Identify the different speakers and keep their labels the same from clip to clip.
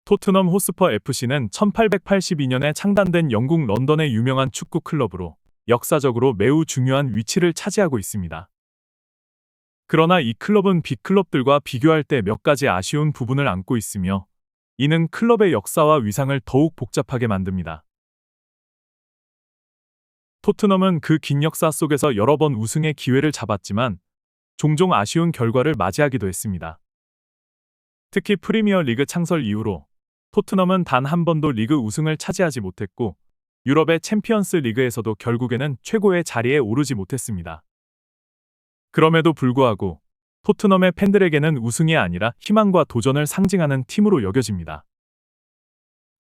Speaker 1: 토트넘 호스퍼 FC는 1882년에 창단된 영국 런던의 유명한 축구 클럽으로 역사적으로 매우 중요한 위치를 차지하고 있습니다. 그러나 이 클럽은 빅클럽들과 비교할 때 몇 가지 아쉬운 부분을 안고 있으며, 이는 클럽의 역사와 위상을 더욱 복잡하게 만듭니다. 토트넘은 그 긴 역사 속에서 여러 번 우승의 기회를 잡았지만 종종 아쉬운 결과를 맞이하기도 했습니다. 특히 프리미어 리그 창설 이후로 토트넘은 단 한 번도 리그 우승을 차지하지 못했고, 유럽의 챔피언스 리그에서도 결국에는 최고의 자리에 오르지 못했습니다. 그럼에도 불구하고 토트넘의 팬들에게는 우승이 아니라 희망과 도전을 상징하는 팀으로 여겨집니다.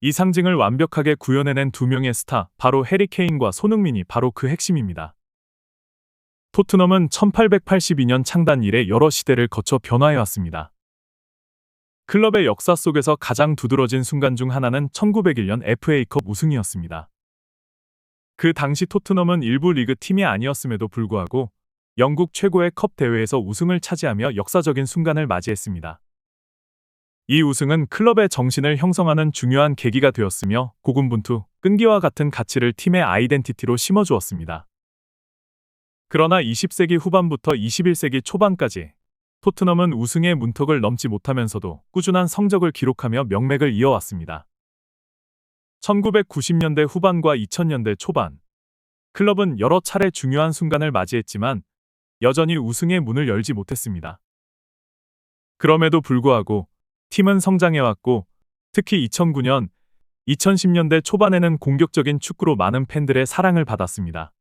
Speaker 1: 이 상징을 완벽하게 구현해낸 두 명의 스타, 바로 해리 케인과 손흥민이 바로 그 핵심입니다. 토트넘은 1882년 창단 이래 여러 시대를 거쳐 변화해왔습니다. 클럽의 역사 속에서 가장 두드러진 순간 중 하나는 1901년 FA컵 우승이었습니다. 그 당시 토트넘은 일부 리그 팀이 아니었음에도 불구하고 영국 최고의 컵 대회에서 우승을 차지하며 역사적인 순간을 맞이했습니다. 이 우승은 클럽의 정신을 형성하는 중요한 계기가 되었으며, 고군분투, 끈기와 같은 가치를 팀의 아이덴티티로 심어주었습니다. 그러나 20세기 후반부터 21세기 초반까지 토트넘은 우승의 문턱을 넘지 못하면서도 꾸준한 성적을 기록하며 명맥을 이어왔습니다. 1990년대 후반과 2000년대 초반, 클럽은 여러 차례 중요한 순간을 맞이했지만 여전히 우승의 문을 열지 못했습니다. 그럼에도 불구하고 팀은 성장해왔고, 특히 2009년, 2010년대 초반에는 공격적인 축구로 많은 팬들의 사랑을 받았습니다.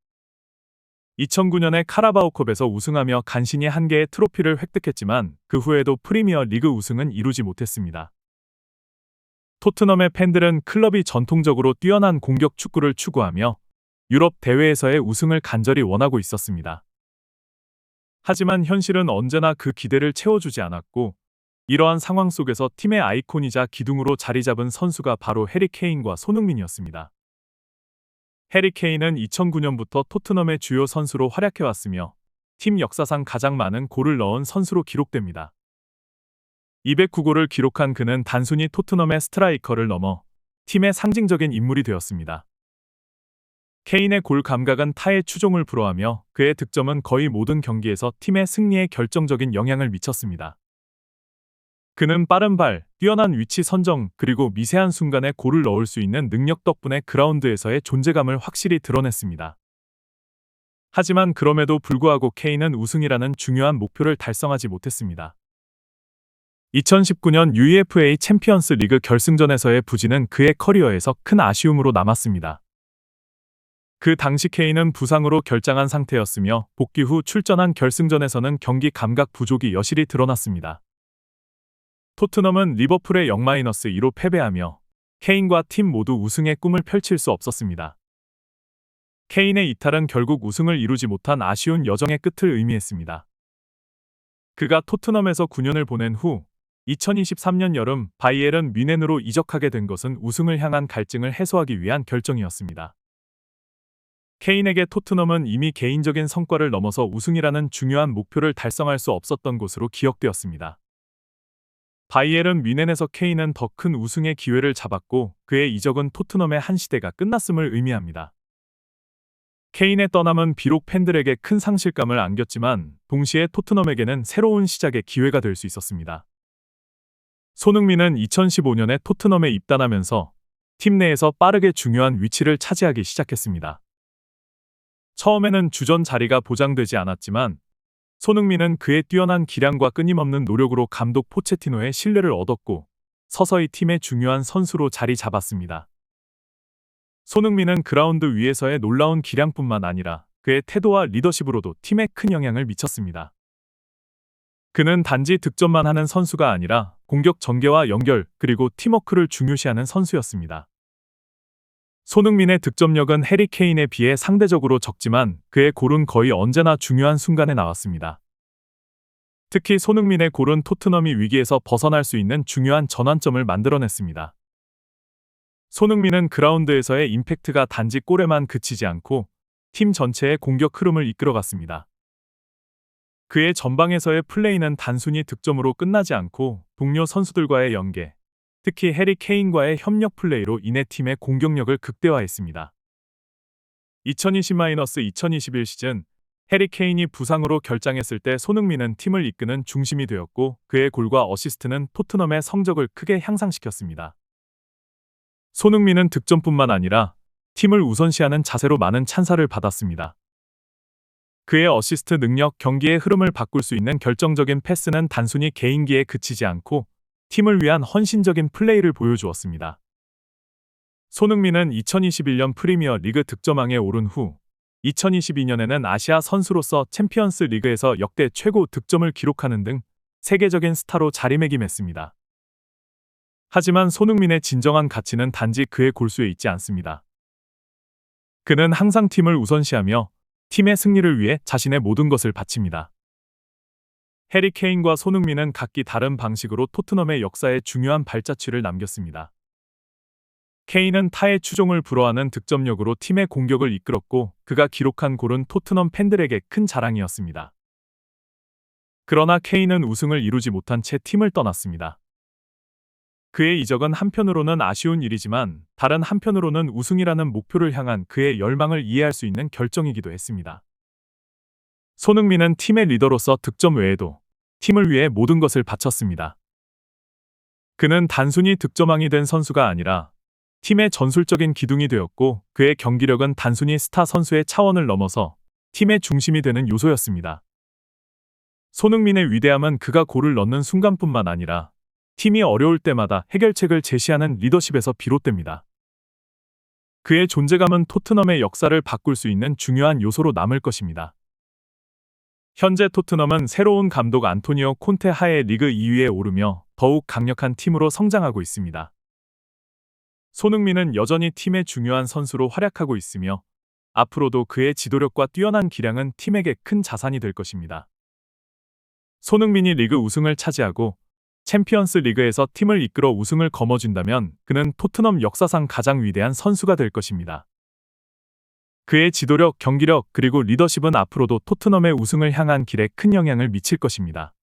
Speaker 1: 2009년에 카라바오컵에서 우승하며 간신히 한 개의 트로피를 획득했지만 그 후에도 프리미어 리그 우승은 이루지 못했습니다. 토트넘의 팬들은 클럽이 전통적으로 뛰어난 공격 축구를 추구하며 유럽 대회에서의 우승을 간절히 원하고 있었습니다. 하지만 현실은 언제나 그 기대를 채워주지 않았고, 이러한 상황 속에서 팀의 아이콘이자 기둥으로 자리 잡은 선수가 바로 해리 케인과 손흥민이었습니다. 해리 케인은 2009년부터 토트넘의 주요 선수로 활약해왔으며 팀 역사상 가장 많은 골을 넣은 선수로 기록됩니다. 209골을 기록한 그는 단순히 토트넘의 스트라이커를 넘어 팀의 상징적인 인물이 되었습니다. 케인의 골 감각은 타의 추종을 불허하며 그의 득점은 거의 모든 경기에서 팀의 승리에 결정적인 영향을 미쳤습니다. 그는 빠른 발, 뛰어난 위치 선정, 그리고 미세한 순간에 골을 넣을 수 있는 능력 덕분에 그라운드에서의 존재감을 확실히 드러냈습니다. 하지만 그럼에도 불구하고 케인은 우승이라는 중요한 목표를 달성하지 못했습니다. 2019년 UEFA 챔피언스 리그 결승전에서의 부진은 그의 커리어에서 큰 아쉬움으로 남았습니다. 그 당시 케인은 부상으로 결장한 상태였으며 복귀 후 출전한 결승전에서는 경기 감각 부족이 여실히 드러났습니다. 토트넘은 리버풀에 0-2로 패배하며 케인과 팀 모두 우승의 꿈을 펼칠 수 없었습니다. 케인의 이탈은 결국 우승을 이루지 못한 아쉬운 여정의 끝을 의미했습니다. 그가 토트넘에서 9년을 보낸 후 2023년 여름 바이에른 뮌헨으로 이적하게 된 것은 우승을 향한 갈증을 해소하기 위한 결정이었습니다. 케인에게 토트넘은 이미 개인적인 성과를 넘어서 우승이라는 중요한 목표를 달성할 수 없었던 곳으로 기억되었습니다. 바이에른 뮌헨에서 케인은 더 큰 우승의 기회를 잡았고, 그의 이적은 토트넘의 한 시대가 끝났음을 의미합니다. 케인의 떠남은 비록 팬들에게 큰 상실감을 안겼지만 동시에 토트넘에게는 새로운 시작의 기회가 될 수 있었습니다. 손흥민은 2015년에 토트넘에 입단하면서 팀 내에서 빠르게 중요한 위치를 차지하기 시작했습니다. 처음에는 주전 자리가 보장되지 않았지만 손흥민은 그의 뛰어난 기량과 끊임없는 노력으로 감독 포체티노의 신뢰를 얻었고 서서히 팀의 중요한 선수로 자리 잡았습니다. 손흥민은 그라운드 위에서의 놀라운 기량뿐만 아니라 그의 태도와 리더십으로도 팀에 큰 영향을 미쳤습니다. 그는 단지 득점만 하는 선수가 아니라 공격 전개와 연결, 그리고 팀워크를 중요시하는 선수였습니다. 손흥민의 득점력은 해리 케인에 비해 상대적으로 적지만 그의 골은 거의 언제나 중요한 순간에 나왔습니다. 특히 손흥민의 골은 토트넘이 위기에서 벗어날 수 있는 중요한 전환점을 만들어냈습니다. 손흥민은 그라운드에서의 임팩트가 단지 골에만 그치지 않고 팀 전체의 공격 흐름을 이끌어갔습니다. 그의 전방에서의 플레이는 단순히 득점으로 끝나지 않고 동료 선수들과의 연계, 특히 해리 케인과의 협력 플레이로 인해 팀의 공격력을 극대화했습니다. 2020-2021 시즌 해리 케인이 부상으로 결장했을 때 손흥민은 팀을 이끄는 중심이 되었고 그의 골과 어시스트는 토트넘의 성적을 크게 향상시켰습니다. 손흥민은 득점뿐만 아니라 팀을 우선시하는 자세로 많은 찬사를 받았습니다. 그의 어시스트 능력, 경기의 흐름을 바꿀 수 있는 결정적인 패스는 단순히 개인기에 그치지 않고 팀을 위한 헌신적인 플레이를 보여주었습니다. 손흥민은 2021년 프리미어 리그 득점왕에 오른 후 2022년에는 아시아 선수로서 챔피언스 리그에서 역대 최고 득점을 기록하는 등 세계적인 스타로 자리매김했습니다. 하지만 손흥민의 진정한 가치는 단지 그의 골수에 있지 않습니다. 그는 항상 팀을 우선시하며 팀의 승리를 위해 자신의 모든 것을 바칩니다. 해리 케인과 손흥민은 각기 다른 방식으로 토트넘의 역사에 중요한 발자취를 남겼습니다. 케인은 타의 추종을 불허하는 득점력으로 팀의 공격을 이끌었고 그가 기록한 골은 토트넘 팬들에게 큰 자랑이었습니다. 그러나 케인은 우승을 이루지 못한 채 팀을 떠났습니다. 그의 이적은 한편으로는 아쉬운 일이지만 다른 한편으로는 우승이라는 목표를 향한 그의 열망을 이해할 수 있는 결정이기도 했습니다. 손흥민은 팀의 리더로서 득점 외에도 팀을 위해 모든 것을 바쳤습니다. 그는 단순히 득점왕이 된 선수가 아니라 팀의 전술적인 기둥이 되었고 그의 경기력은 단순히 스타 선수의 차원을 넘어서 팀의 중심이 되는 요소였습니다. 손흥민의 위대함은 그가 골을 넣는 순간뿐만 아니라 팀이 어려울 때마다 해결책을 제시하는 리더십에서 비롯됩니다. 그의 존재감은 토트넘의 역사를 바꿀 수 있는 중요한 요소로 남을 것입니다. 현재 토트넘은 새로운 감독 안토니오 콘테 하에 리그 2위에 오르며 더욱 강력한 팀으로 성장하고 있습니다. 손흥민은 여전히 팀의 중요한 선수로 활약하고 있으며 앞으로도 그의 지도력과 뛰어난 기량은 팀에게 큰 자산이 될 것입니다. 손흥민이 리그 우승을 차지하고 챔피언스 리그에서 팀을 이끌어 우승을 거머쥔다면 그는 토트넘 역사상 가장 위대한 선수가 될 것입니다. 그의 지도력, 경기력, 그리고 리더십은 앞으로도 토트넘의 우승을 향한 길에 큰 영향을 미칠 것입니다.